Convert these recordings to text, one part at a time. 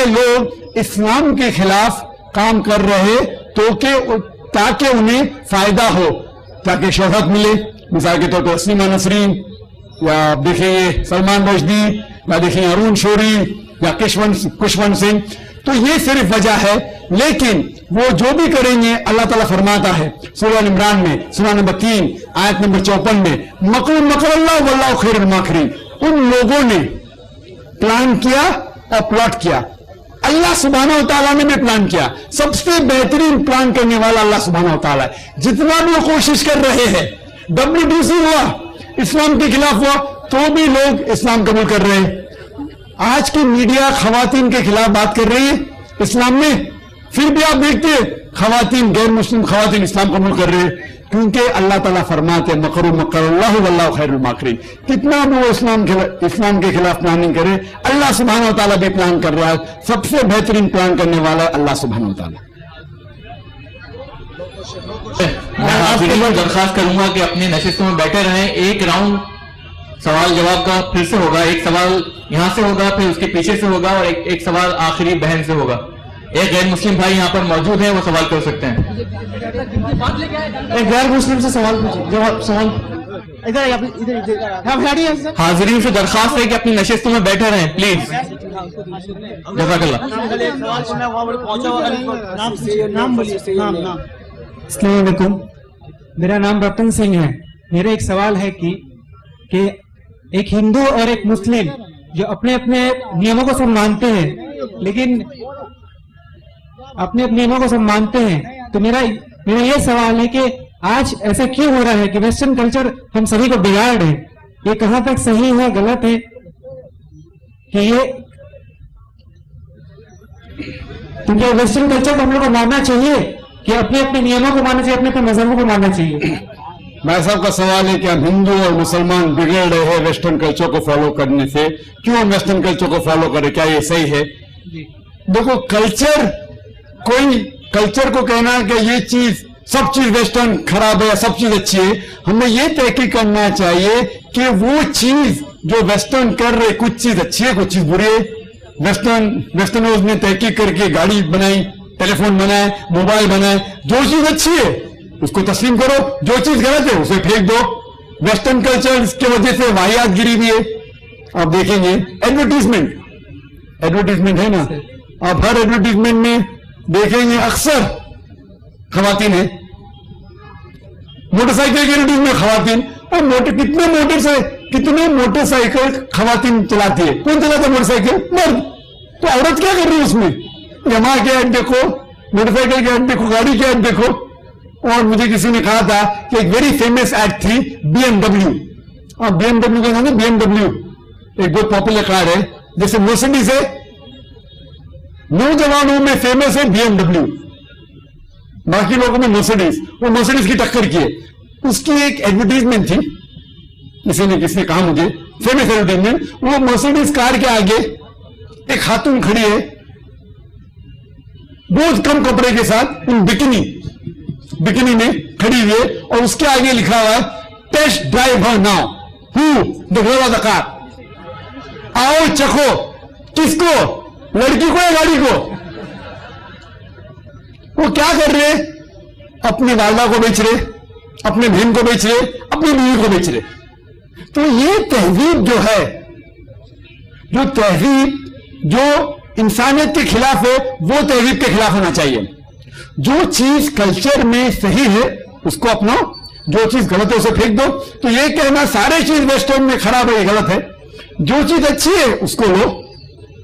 لوگ اسلام کے خلاف کام کر رہے تاکہ انہیں فائدہ ہو، تاکہ شہرت ملے. مثال کے طور پر اسلیمہ نسرین، یا دیکھیں سلمان رشدی، یا دیکھیں ارون شوری، یا کشونت سنگھ. تو یہ صرف وجہ ہے، لیکن وہ جو بھی کریں گے اللہ تعالیٰ فرماتا ہے سورہ عمران میں سورہ نمبر 3 آیت نمبر 54 میں، مکر مکر اللہ واللہ خیر الماکرین. ان لوگوں نے پلان کیا اور پلاٹ کیا، اللہ سبحانہ و تعالیٰ نے بھی پلان کیا. سب سے بہترین پلان کرنے والا اللہ سبحانہ و تعالیٰ ہے. جتنا بھی وہ کوشش کر رہے ہیں، WTC ہوا، اسلام کے خلاف ہوا، تو بھی لوگ اسلام قبول کر رہے ہیں. آج کی میڈیا خواتین کے خلاف بات کر رہی ہے اسلام میں، پھر بھی آپ دیکھتے ہیں خواتین، غیر مسلم خواتین اسلام قبول کر رہے ہیں، کیونکہ اللہ تعالیٰ فرماتے ہیں مکر مکر اللہ واللہ خیر الماکرین. کتنا بھی وہ اسلام کے خلاف پلاننگ کرے، اللہ سبحانہ و تعالیٰ بھی پلان کر رہا ہے. سب سے بہترین پلان کرنے والا ہے اللہ سبحانہ و تعالیٰ. میں آپ سے درخواست کروں گا کہ اپنی نشستوں میں بیٹھے رہیں. ایک راؤنڈ سوال جواب کا پھر سے ہوگا، ایک سوال یہاں سے ہوگا، پھر اس کے پیچھے سے ہوگا، اور ایک سوال آخری بہن سے ہوگا. ایک غیر مسلم بھائی یہاں پر موجود ہیں، وہ سوال کر سکتے ہیں. ایک غیر مسلم سے سوال حاضرین سے درخواست ہے کہ اپنی نشستوں میں بیٹھے رہیں پلیز. جزاک اللہ. السلام علیکم، میرا نام رتن سنگھ ہے. میرا ایک سوال ہے کہ ایک ہندو اور ایک مسلم جو اپنے اپنے نیموں کو سب مانتے ہیں، لیکن اپنے اپنے نیموں کو سب مانتے ہیں، تو میرا یہ سوال ہے کہ آج ایسا کیوں ہو رہا ہے کہ ویسٹرن کلچر ہم سبھی کو بگاڑ ہے؟ یہ کہاں تک صحیح ہے، غلط ہے؟ کہ یہ کیونکہ ویسٹرن کلچر کو ہم لوگ کو ماننا چاہیے کہ اپنے اپنے نیموں کو ماننا چاہیے، اپنے اپنے مذہبوں کو ماننا چاہیے. بھائی صاحب کا سوال ہے کہ ہم ہندو اور مسلمان بگڑ رہے ہیں ویسٹرن کلچر کو فالو کرنے سے، کیوں ہم ویسٹرن کلچر کو فالو کریں، کیا یہ صحیح ہے؟ دیکھو کلچر کو کہنا ہے کہ یہ چیز سب چیز ویسٹرن خراب ہے، سب چیز اچھی ہے. ہمیں یہ تحقیق کرنا چاہیے کہ وہ چیز جو ویسٹرن کر رہے، کچھ چیز اچھی ہے، کچھ چیز بری ہے. ویسٹرنوز نے تحقیق کر کے گاڑی بنائی، ٹیلی فون بنائے، موبائل بنائے. جو چیز اچھی ہے اس کو تسلیم کرو، جو چیز غلط ہے اسے پھینک دو. ویسٹرن کلچر اس کی وجہ سے واحد گیری بھی ہے. آپ دیکھیں گے ایڈورٹیزمنٹ ہے نا، آپ ہر ایڈورٹیزمنٹ میں دیکھیں گے اکثر خواتین ہیں. موٹر سائیکل کی ایڈورٹیزمنٹ خواتین، اور کتنے موٹر سائیکل خواتین چلاتی ہے. کون چلاتا ہے موٹر سائیکل؟ مرد. تو عورت کیا کر رہی ہے اس میں؟ یما کے ایڈ دیکھو، موٹر سائیکل کے ایڈ دیکھو، گاڑی کے ایڈ دیکھو. اور مجھے کسی نے کہا تھا کہ ایک ویری فیمس ایڈ تھی BMW. اور BMW کا نام ہے BMW، ایک بہت پاپولر کار ہے، جیسے مرسڈیز ہے. نوجوانوں میں فیمس ہے BMW، باقی لوگوں میں مرسڈیز. وہ مرسڈیز کی ٹکر کی ہے. اس کی ایک ایڈورٹیزمنٹ تھی، کسی نے کہا مجھے فیمس ایڈورٹیزمنٹ. وہ مرسڈیز کار کے آگے ایک خاتون کھڑی ہے بہت کم کپڑے کے ساتھ، بکینی میں کھڑی ہوئی ہے، اور اس کے آگے لکھا ہوا ہے ٹیسٹ ڈرائیو ہر ناؤ دا کار. آؤ چکھو. کس کو؟ لڑکی کو یا گاڑی کو؟ وہ کیا کر رہے؟ اپنی والدہ کو بیچ رہے، اپنے بہن کو بیچ رہے، اپنی بیوی کو بیچ رہے. تو یہ تہذیب جو ہے، جو انسانیت کے خلاف ہے، وہ تہذیب کے خلاف ہونا چاہیے. جو چیز کلچر میں صحیح ہے اس کو اپناؤ، جو چیز غلط ہے اسے پھینک دو. تو یہ کہنا سارے چیز ویسٹرن میں خراب ہے یہ غلط ہے. جو چیز اچھی ہے اس کو لو.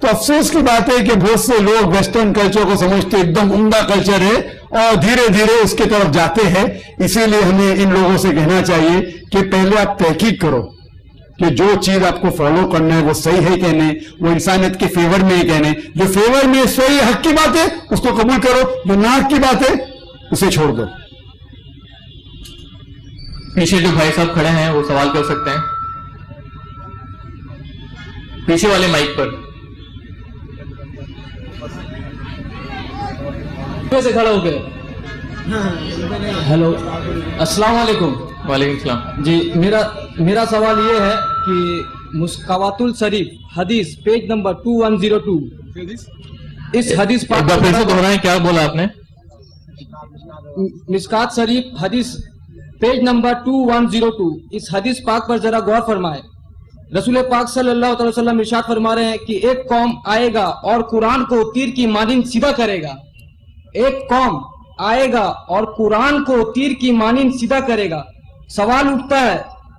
تو افسوس کی بات ہے کہ بہت سے لوگ ویسٹرن کلچر کو سمجھتے ایک دم عمدہ کلچر ہے اور دھیرے دھیرے اس کی طرف جاتے ہیں. اسی لیے ہمیں ان لوگوں سے کہنا چاہیے کہ پہلے آپ تحقیق کرو کہ جو چیز آپ کو فالو کرنا ہے وہ صحیح ہے کہ نہیں، وہ انسانیت کے فیور میں ہے کہ نہیں. جو فیور میں صحیح حق کی بات ہے اس کو قبول کرو، جو نہ حق کی بات ہے اسے چھوڑ دو. پیچھے جو بھائی صاحب کھڑے ہیں وہ سوال کر سکتے ہیں، پیچھے والے مائک پر. سے کھڑا ہو گئے. ہیلو، السلام علیکم. وعلیکم السلام. جی میرا سوال یہ ہے کہ مسکوات الشریف حدیث پیج نمبر 2102 اس حدیث ایک بار پھر سے دہرائیں، کیا بولا آپ نے؟ مشکات شریف حدیث پیج نمبر 2102، اس حدیث پاک پر ذرا غور فرمائے. رسول پاک صلی اللہ علیہ وسلم ارشاد فرما رہے ہیں کہ ایک قوم آئے گا اور قرآن کو تیر کی مانند سیدھا کرے گا. ایک قوم آئے گا اور قرآن کو تیر کی مانند سیدھا کرے گا. سوال اٹھتا ہے،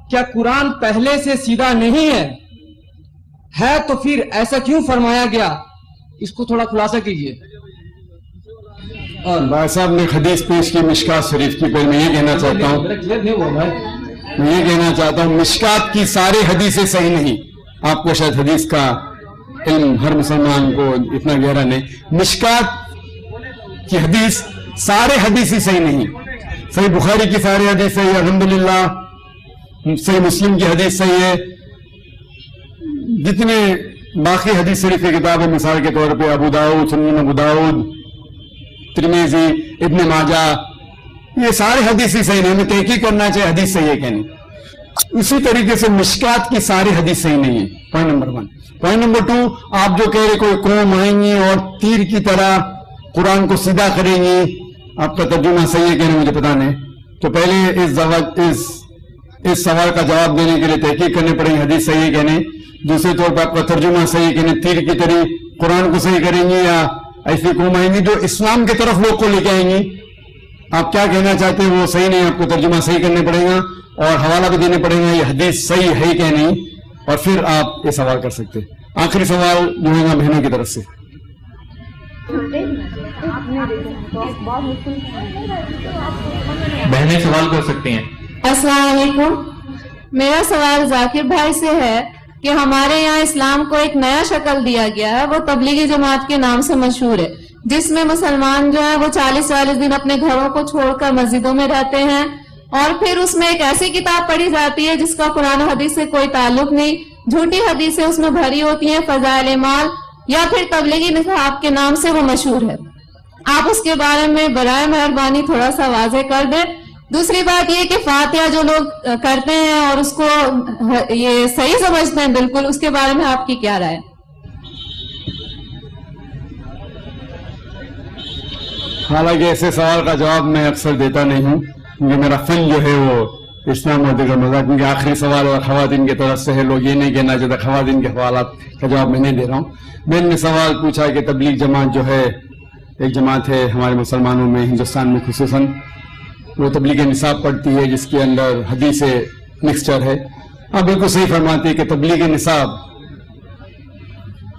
کیا قرآن پہلے سے سیدھا نہیں ہے تو پھر ایسا کیوں فرمایا گیا؟ اس کو تھوڑا خلاصہ کیجئے. بھائی صاحب نے حدیث پیش کی مشکات شریف کی، پہلے میں یہ کہنا چاہتا ہوں مشکات کی ساری حدیثیں صحیح نہیں. آپ کو شاید حدیث کا علم ہر مسلمان کو اتنا گہرا نہیں. مشکات کی حدیث سارے حدیث ہی صحیح نہیں. صحیح بخاری کی ساری حدیث صحیح ہے الحمدللہ، صحیح مسلم کی حدیث صحیح ہے. جتنے باقی حدیث شریف کی کتابیں مثال کے طور پہ ابو داؤد، سنن ابو داؤد، ترمذی، ابن ماجہ، یہ سارے حدیث ہی صحیح نہیں. ہمیں تحقیق کرنا چاہیے حدیث صحیح ہے کہ نہیں. اسی طریقے سے مشکات کی ساری حدیث صحیح نہیں ہے. Point number 1. پوائنٹ نمبر 2، آپ جو کہہ رہے کوئی قوم آئیں گی اور تیر کی طرح قرآن کو سیدھا کریں گی، آپ کا ترجمہ صحیح ہے کہ نہیں مجھے پتا نہیں. تو پہلے اس سوال کا جواب دینے کے لیے تحقیق کرنی پڑے گی حدیث صحیح ہے کہ نہیں. دوسرے طور پر آپ کا ترجمہ صحیح ہے کہ نہیں، تیر کی طرح قرآن کو صحیح کریں گی یا ایسی قوم آئیں گی جو اسلام کی طرف لوگ کو لے کے آئیں گی. آپ کیا کہنا چاہتے ہیں وہ صحیح نہیں. آپ کو ترجمہ صحیح کرنا پڑے گا اور حوالہ بھی دینے پڑے گا یہ حدیث صحیح ہے کہ نہیں، اور پھر آپ یہ سوال کر سکتے. آخری سوال جو ہے نا بہنوں کی طرف سے. بہنیں سوال کر سکتی ہیں. السلام علیکم. میرا سوال ذاکر بھائی سے ہے کہ ہمارے یہاں اسلام کو ایک نیا شکل دیا گیا ہے، وہ تبلیغی جماعت کے نام سے مشہور ہے، جس میں مسلمان جو ہیں وہ 40 دن اپنے گھروں کو چھوڑ کر مسجدوں میں رہتے ہیں، اور پھر اس میں ایک ایسی کتاب پڑھی جاتی ہے جس کا قرآن و حدیث سے کوئی تعلق نہیں، جھوٹی حدیثیں اس میں بھری ہوتی ہیں، فضائل اعمال یا پھر تبلیغی نصاب کے نام سے وہ مشہور ہے. آپ اس کے بارے میں برائے مہربانی تھوڑا سا واضح کر دیں. دوسری بات یہ کہ فاتحہ جو لوگ کرتے ہیں اور اس کو یہ صحیح سمجھتے ہیں بالکل، اس کے بارے میں آپ کی کیا رائے؟ حالانکہ ایسے سوال کا جواب میں اکثر دیتا نہیں ہوں، کیونکہ میرا فن جو ہے وہ اسلام و دیگر مذاہب، کیونکہ آخری سوال اور خواتین کی طرف سے ہے، لوگ یہ نہیں کہنا چاہتے خواتین کے حوالات کا جواب میں نہیں دے رہا ہوں. میں نے سوال پوچھا کہ تبلیغ جماعت جو ہے ایک جماعت ہے ہمارے مسلمانوں میں، ہندوستان میں خصوصاً، وہ تبلیغ نصاب پڑھتی ہے جس کے اندر حدیث مکسچر ہے. آپ بالکل صحیح فرماتے ہیں کہ تبلیغ نصاب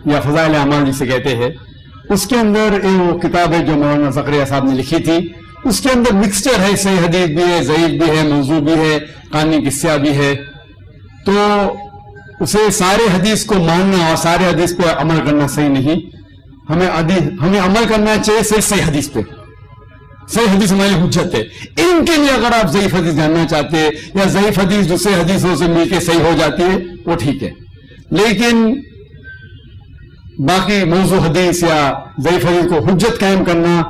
یا فضائل اعمال جسے کہتے ہیں، اس کے اندر وہ کتاب ہے جو مولانا زکریا صاحب نے لکھی تھی، اس کے اندر مکسچر ہے، صحیح حدیث بھی ہے، ضعیف بھی ہے، موضوع بھی ہے، قانونی قصہ بھی ہے. تو اسے سارے حدیث کو ماننا اور سارے حدیث پہ عمل کرنا صحیح نہیں. ہمیں عمل کرنا چاہیے صحیح حدیث پہ. صحیح حدیث ہماری حجت ہے. ان کے لیے اگر آپ ضعیف حدیث جاننا چاہتے ہیں یا ضعیف حدیث دوسرے حدیثوں سے مل کے صحیح ہو جاتی ہے وہ ٹھیک ہے، لیکن باقی موضوع حدیث یا ضعیف حدیث کو حجت قائم کرنا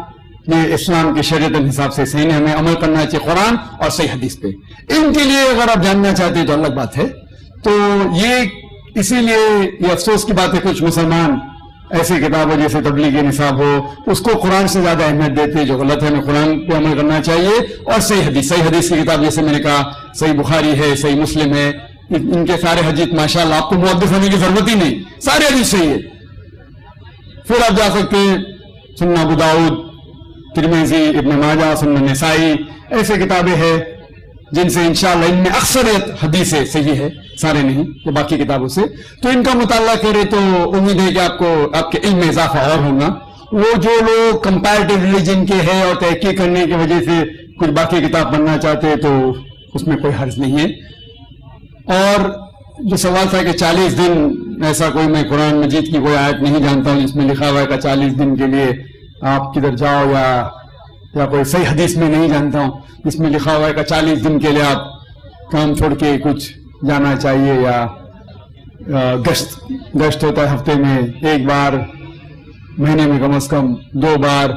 یہ اسلام کے شریعت الحساب سے صحیح نہیں. ہمیں عمل کرنا چاہیے قرآن اور صحیح حدیث پہ. ان کے لیے اگر آپ جاننا چاہتے ہیں تو الگ بات ہے. تو یہ اسی لیے یہ افسوس کی بات ہے کچھ مسلمان ایسی کتابیں جیسے تبلیغ نصاب ہو اس کو قرآن سے زیادہ اہمیت دیتے جو غلط ہے. ہمیں قرآن پہ عمل کرنا چاہیے اور صحیح حدیث کی کتاب جیسے میں نے کہا صحیح بخاری ہے، صحیح مسلم ہے، ان کے سارے حدیث ماشاءاللہ آپ کو محدث ہونے کی ضرورت ہی نہیں، سارے حدیث صحیح ہے. پھر آپ جا سکتے ہیں سنن ابو داؤد، ترمذی، ابن ماجہ، سنن نسائی، ایسے کتابیں ہیں جن سے انشاءاللہ ان میں اکثریت حدیثیں صحیح ہے، سارے نہیں وہ باقی کتابوں سے. تو ان کا مطالعہ کرے تو امید ہے کہ آپ کے علم میں اضافہ اور ہوگا. وہ جو لوگ کمپیریٹو ریلیجن کے ہیں اور تحقیق کرنے کی وجہ سے کچھ باقی کتاب پڑھنا چاہتے ہیں تو اس میں کوئی حرج نہیں ہے. اور جو سوال تھا کہ 40 دن ایسا کوئی میں قرآن مجید کی کوئی آیت نہیں جانتا ہوں جس میں لکھا ہوا ہے کہ 40 دن کے لیے آپ کدھر جاؤ، یا کوئی صحیح حدیث میں نہیں جانتا ہوں جس میں لکھا ہوا ہے کہ 40 دن کے لیے آپ کام چھوڑ کے کچھ جانا چاہیے، یا گشت ہوتا ہے ہفتے میں 1 بار، مہینے میں کم از کم 2 بار،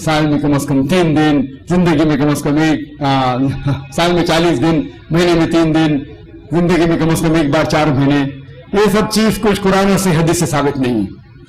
سال میں کم از کم 3 دن، زندگی میں کم از کم سال میں 40 دن، مہینے میں 3 دن، زندگی میں کم از کم 1 بار 4 مہینے. یہ سب چیز کچھ قرآن سے حدیث سے ثابت نہیں ہے.